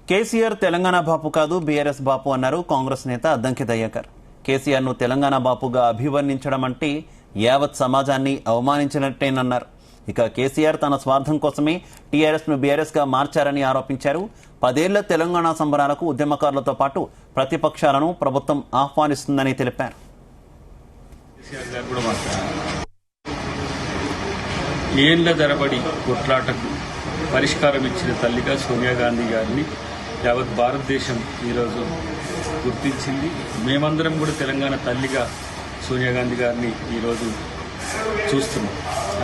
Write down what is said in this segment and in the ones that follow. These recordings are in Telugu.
కేసీఆర్ తెలంగాణ బాపు కాదు బీఆర్ఎస్ బాపు అన్నారు కాంగ్రెస్ నేత అద్దంకి దయాకర్. కేసీఆర్ ను తెలంగాణ బాపుగా అభివర్ణించడం అంటే యావత్ సమాజాన్ని అవమానించినట్టేనన్నారు. ఇక కేసీఆర్ తన స్వార్థం కోసమే టీఆర్ఎస్ ను బీఆర్ఎస్ గా మార్చారని ఆరోపించారు. 10 ఏళ్ల తెలంగాణ సంబరాలకు ఉద్యమకారులతో పాటు ప్రతిపక్షాలను ప్రభుత్వం ఆహ్వానిస్తుందని తెలిపారు. ఏళ్ల తరబడి కొట్లాటకు పరిష్కారం ఇచ్చిన తల్లిగా సోనియా గాంధీ గారిని యావత్ భారతదేశం ఈరోజు గుర్తించింది. మేమందరం కూడా తెలంగాణ తల్లిగా సోనియా గాంధీ గారిని ఈరోజు చూస్తున్నాం.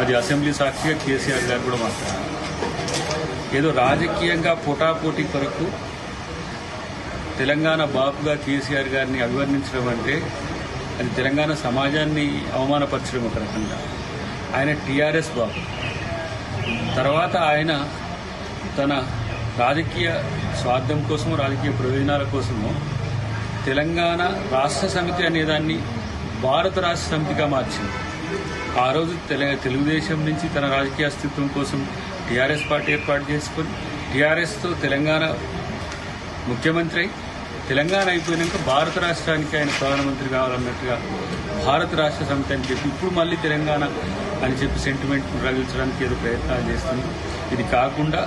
అది అసెంబ్లీ సాక్షిగా కేసీఆర్ గారు కూడా మాట్లాడారు. ఏదో రాజకీయంగా పోటాపోటీ కొరకు తెలంగాణ బాపుగా కేసీఆర్ గారిని అభివర్ణించడం అంటే అది తెలంగాణ సమాజాన్ని అవమానపరచడం ఒక రకంగా. ఆయన టీఆర్ఎస్ బాపు తర్వాత ఆయన తన రాజకీయ స్వార్థం కోసమో రాజకీయ ప్రయోజనాల కోసమో తెలంగాణ రాష్ట్ర సమితి అనేదాన్ని భారత రాష్ట్ర సమితిగా మార్చింది. ఆ రోజు తెలుగుదేశం నుంచి తన రాజకీయ అస్తిత్వం కోసం టీఆర్ఎస్ పార్టీ ఏర్పాటు చేసుకుని టీఆర్ఎస్తో తెలంగాణ ముఖ్యమంత్రి అయి తెలంగాణ అయిపోయినాక భారత రాష్ట్రానికి ఆయన ప్రధానమంత్రి కావాలన్నట్టుగా భారత రాష్ట్ర సమితి అని చెప్పి ఇప్పుడు మళ్ళీ తెలంగాణ అని చెప్పి సెంటిమెంట్ రగిల్చడానికి ఏదో ప్రయత్నాలు చేస్తుంది. ఇది కాకుండా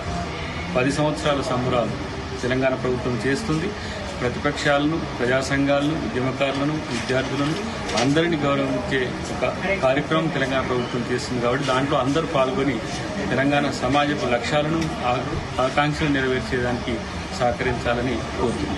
10 సంవత్సరాల సంబరాలు తెలంగాణ ప్రభుత్వం చేస్తుంది. ప్రతిపక్షాలను, ప్రజా సంఘాలను, ఉద్యమకారులను, విద్యార్థులను అందరినీ గౌరవించే ఒక కార్యక్రమం తెలంగాణ ప్రభుత్వం చేస్తుంది. కాబట్టి దాంట్లో అందరూ పాల్గొని తెలంగాణ సమాజపు లక్ష్యాలను, ఆకాంక్షలు నెరవేర్చేదానికి సహకరించాలని కోరుతున్నాను.